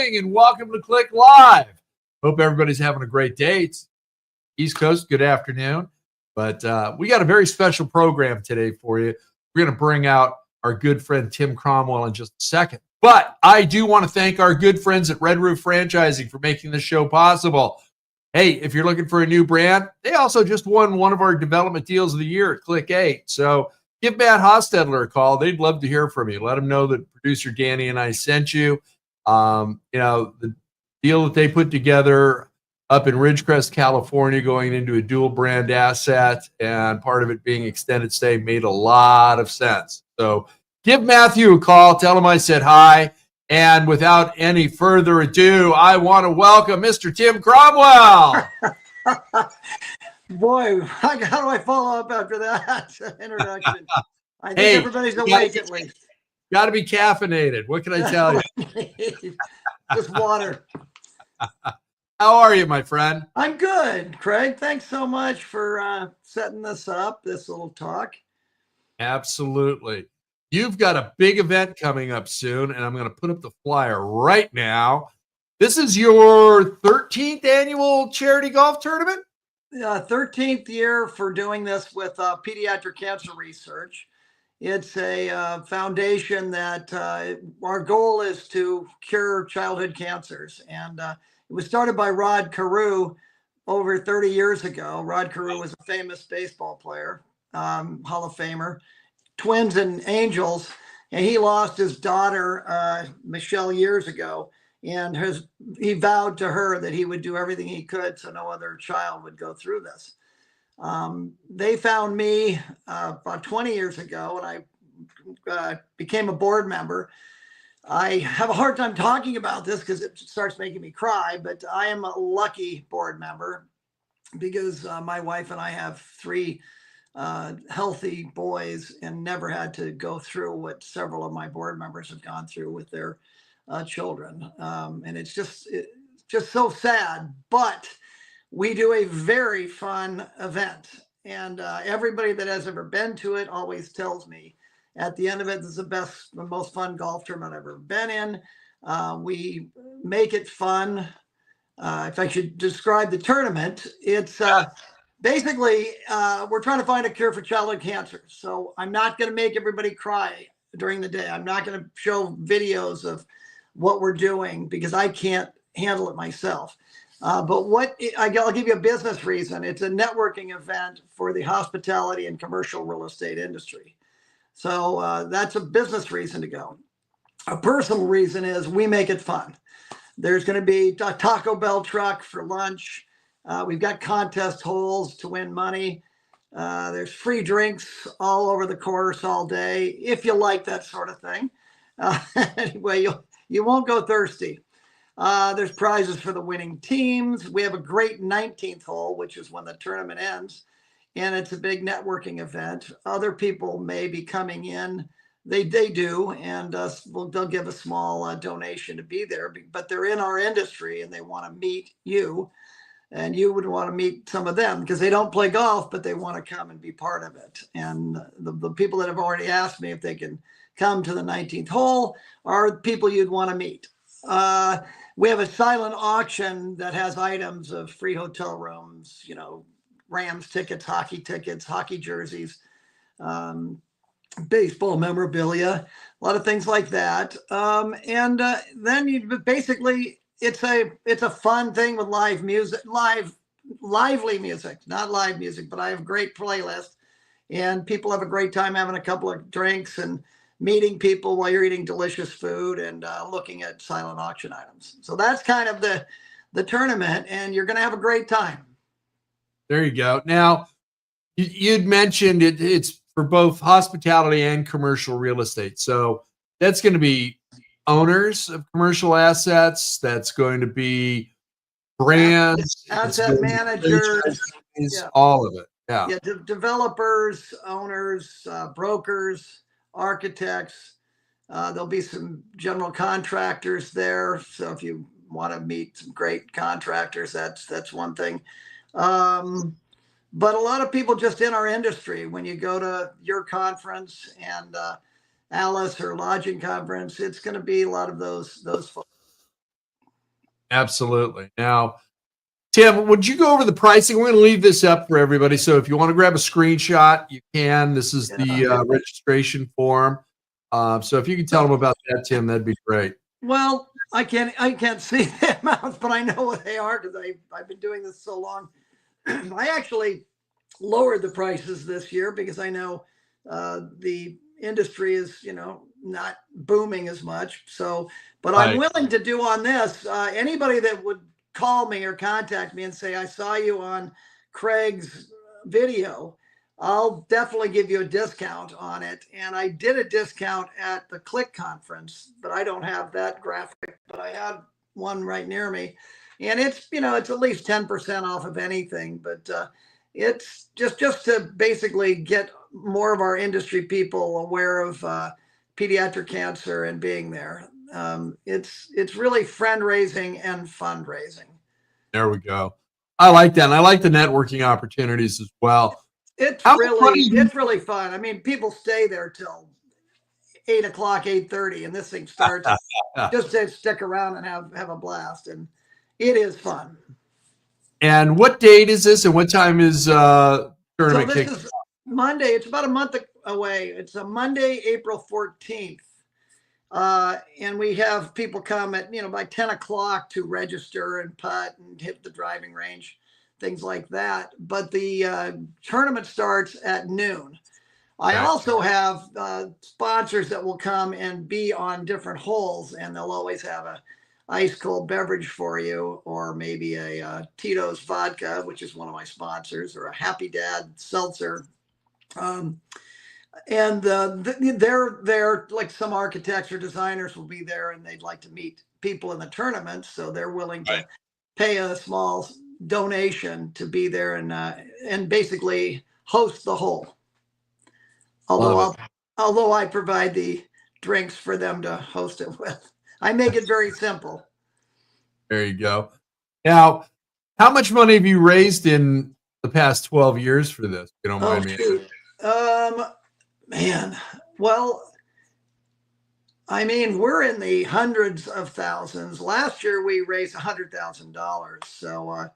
morning and welcome to CLIC Live. Hope everybody's having a great day. It's East Coast, good afternoon. But we got a very special program today for you. We're going to bring out our good friend Tim Cromwell in just a second. But I do want to thank our good friends at Red Roof Franchising for making this show possible. Hey, if you're looking for a new brand, they also just won one of our development deals of the year at CLIC. So give Matt Hostetler a call. They'd love to hear from you. Let them know that producer Danny and I sent you. The deal that they put together up in Ridgecrest, California, going into a dual brand asset and part of it being extended stay made a lot of sense. So give Matthew a call. Tell him I said hi. And without any further ado, I want to welcome Mr. Tim Cromwell. Boy, how do I follow up after that introduction? I think everybody's awake at least. Got to be caffeinated. What can I tell you? Just water. How are you, my friend? I'm good, Craig. Thanks so much for setting this up, this little talk. Absolutely. You've got a big event coming up soon, and I'm going to put up the flyer right now. This is your 13th annual charity golf tournament? 13th year for doing this with Pediatric Cancer Research. It's a foundation that our goal is to cure childhood cancers. And it was started by Rod Carew over 30 years ago. Rod Carew was a famous baseball player, Hall of Famer, twins and angels. And he lost his daughter, Michelle, years ago. And he vowed to her that he would do everything he could so no other child would go through this. They found me about 20 years ago, and I became a board member. I have a hard time talking about this because it starts making me cry, but I am a lucky board member because my wife and I have 3 healthy boys and never had to go through what several of my board members have gone through with their children. And it's just so sad, but we do a very fun event, and everybody that has ever been to it always tells me at the end of it, this is the most fun golf tournament I've ever been in. We make it fun. If I should describe the tournament, it's basically we're trying to find a cure for childhood cancer. So I'm not going to make everybody cry during the day. I'm not going to show videos of what we're doing because I can't handle it myself. But I'll give you a business reason. It's a networking event for the hospitality and commercial real estate industry. So that's a business reason to go. A personal reason is we make it fun. There's going to be a Taco Bell truck for lunch. We've got contest holes to win money. There's free drinks all over the course all day, if you like that sort of thing. Anyway, you won't go thirsty. There's prizes for the winning teams. We have a great 19th hole, which is when the tournament ends. And it's a big networking event. Other people may be coming in. They do, and they'll give a small donation to be there. But they're in our industry, and they want to meet you. And you would want to meet some of them because they don't play golf, but they want to come and be part of it. And the people that have already asked me if they can come to the 19th hole are people you'd want to meet. We have a silent auction that has items of free hotel rooms, Rams tickets, hockey jerseys, baseball memorabilia, a lot of things like that. Then basically it's a fun thing with live music, lively music, not live music, but I have a great playlist and people have a great time having a couple of drinks and meeting people while you're eating delicious food and looking at silent auction items. So that's kind of the tournament, and you're going to have a great time. There you go. Now, you'd mentioned it's for both hospitality and commercial real estate. So that's going to be owners of commercial assets. That's going to be brands, asset managers, all of it. Yeah, developers, owners, brokers, architects. There'll be some general contractors there. So if you want to meet some great contractors, that's one thing. But a lot of people just in our industry, when you go to your conference and Alice or lodging conference, it's going to be a lot of those folks. Absolutely. Now, Tim, would you go over the pricing? We're going to leave this up for everybody. So if you want to grab a screenshot, you can. This is the registration form. So if you can tell them about that, Tim, that'd be great. Well, I can't see the amounts, but I know what they are because I've been doing this so long. I actually lowered the prices this year because I know the industry is, not booming as much. So, but I'm willing to do on this. Anybody that would call me or contact me and say, I saw you on Craig's video, I'll definitely give you a discount on it. And I did a discount at the CLIC conference, but I don't have that graphic, but I have one right near me. And it's, it's at least 10% off of anything, but it's just to basically get more of our industry people aware of pediatric cancer and being there. It's really friend raising and fundraising. There we go. I like that. And I like the networking opportunities as well. It's really fun. I mean, people stay there till 8 o'clock, 8:30, and this thing starts just to stick around and have a blast. And it is fun. And what date is this and what time is tournament? So this is Monday. It's about a month away. It's a Monday, April 14th. And we have people come at, by 10 o'clock to register and putt and hit the driving range, things like that. But the tournament starts at noon. I also have sponsors that will come and be on different holes, and they'll always have a ice cold beverage for you, or maybe a Tito's vodka, which is one of my sponsors, or a Happy Dad seltzer. And they're like, some architects or designers will be there and they'd like to meet people in the tournament. So they're willing to pay a small donation to be there and basically host the hole. Although I provide the drinks for them to host it with. I make it very simple. There you go. Now, how much money have you raised in the past 12 years for this? You don't mind me asking. Man, well, I mean, we're in the hundreds of thousands. Last year we raised $100,000. So,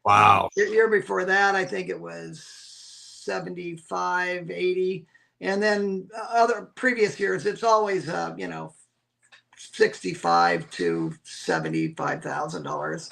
wow. The year before that, I think it was 75, 80. And then other previous years, it's always, $65,000 to $75,000.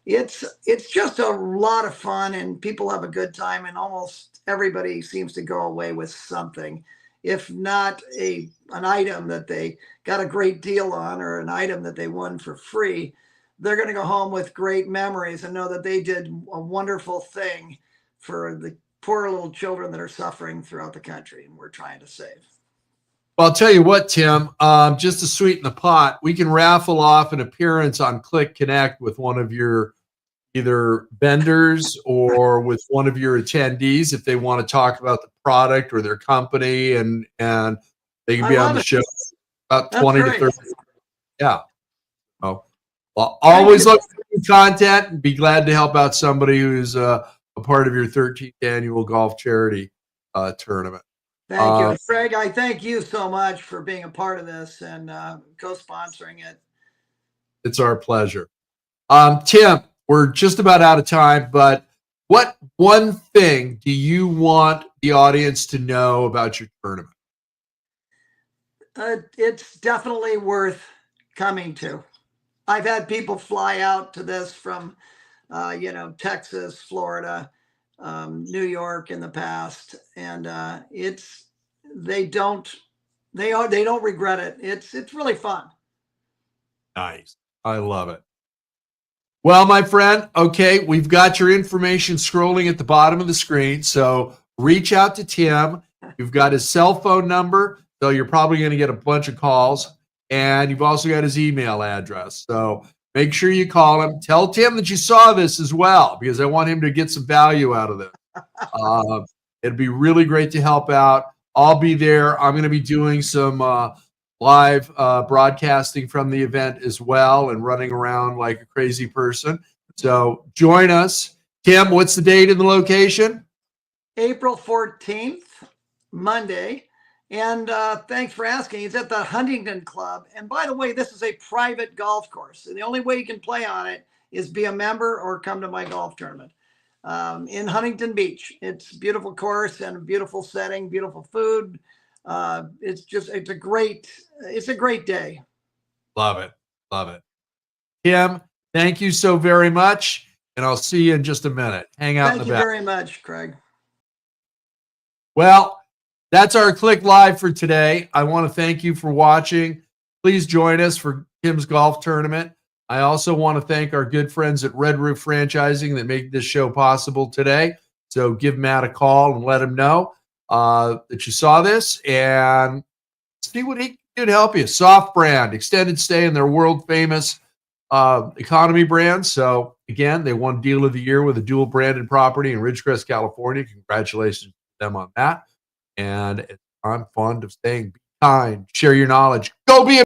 It's just a lot of fun, and people have a good time, and almost everybody seems to go away with something, if not an item that they got a great deal on, or an item that they won for free. They're going to go home with great memories and know that they did a wonderful thing for the poor little children that are suffering throughout the country, and we're trying to save. Well, I'll tell you what, Tim, just to sweeten the pot, we can raffle off an appearance on CLIC Connect with one of your either vendors or with one of your attendees if they want to talk about the product or their company, and they can be on the show. About 20 to 30. Yeah. Oh, well, always look for new content and be glad to help out somebody who's a part of your 13th annual golf charity tournament. Thank you, Craig. I thank you so much for being a part of this and co-sponsoring it. It's our pleasure. Tim, we're just about out of time, but what one thing do you want the audience to know about your tournament? It's definitely worth coming to. I've had people fly out to this from, Texas, Florida, New York in the past, and they don't regret it. It's really fun. Nice. I love it. Well, my friend, okay, we've got your information scrolling at the bottom of the screen. So reach out to Tim. You've got his cell phone number, so you're probably going to get a bunch of calls. And you've also got his email address. So make sure you call him. Tell Tim that you saw this as well, because I want him to get some value out of this. It'd be really great to help out. I'll be there. I'm going to be doing some live broadcasting from the event as well and running around like a crazy person. So join us. Tim, what's the date and the location? April 14th, Monday. And thanks for asking. He's at the Huntington Club. And by the way, this is a private golf course. And the only way you can play on it is be a member or come to my golf tournament in Huntington Beach. It's a beautiful course and a beautiful setting, beautiful food. It's a great day. Love it. Love it. Kim, thank you so very much. And I'll see you in just a minute. Hang out in the back. Thank you very much, Craig. Well, that's our CLIC Live for today. I want to thank you for watching. Please join us for Kim's golf tournament. I also want to thank our good friends at Red Roof Franchising that make this show possible today. So give Matt a call and let him know that you saw this and see what he can help you. Soft Brand, extended stay in their world famous economy brand. So again, they won Deal of the Year with a dual branded property in Ridgecrest, California. Congratulations to them on that. And I'm fond of saying, be kind, share your knowledge. Go be a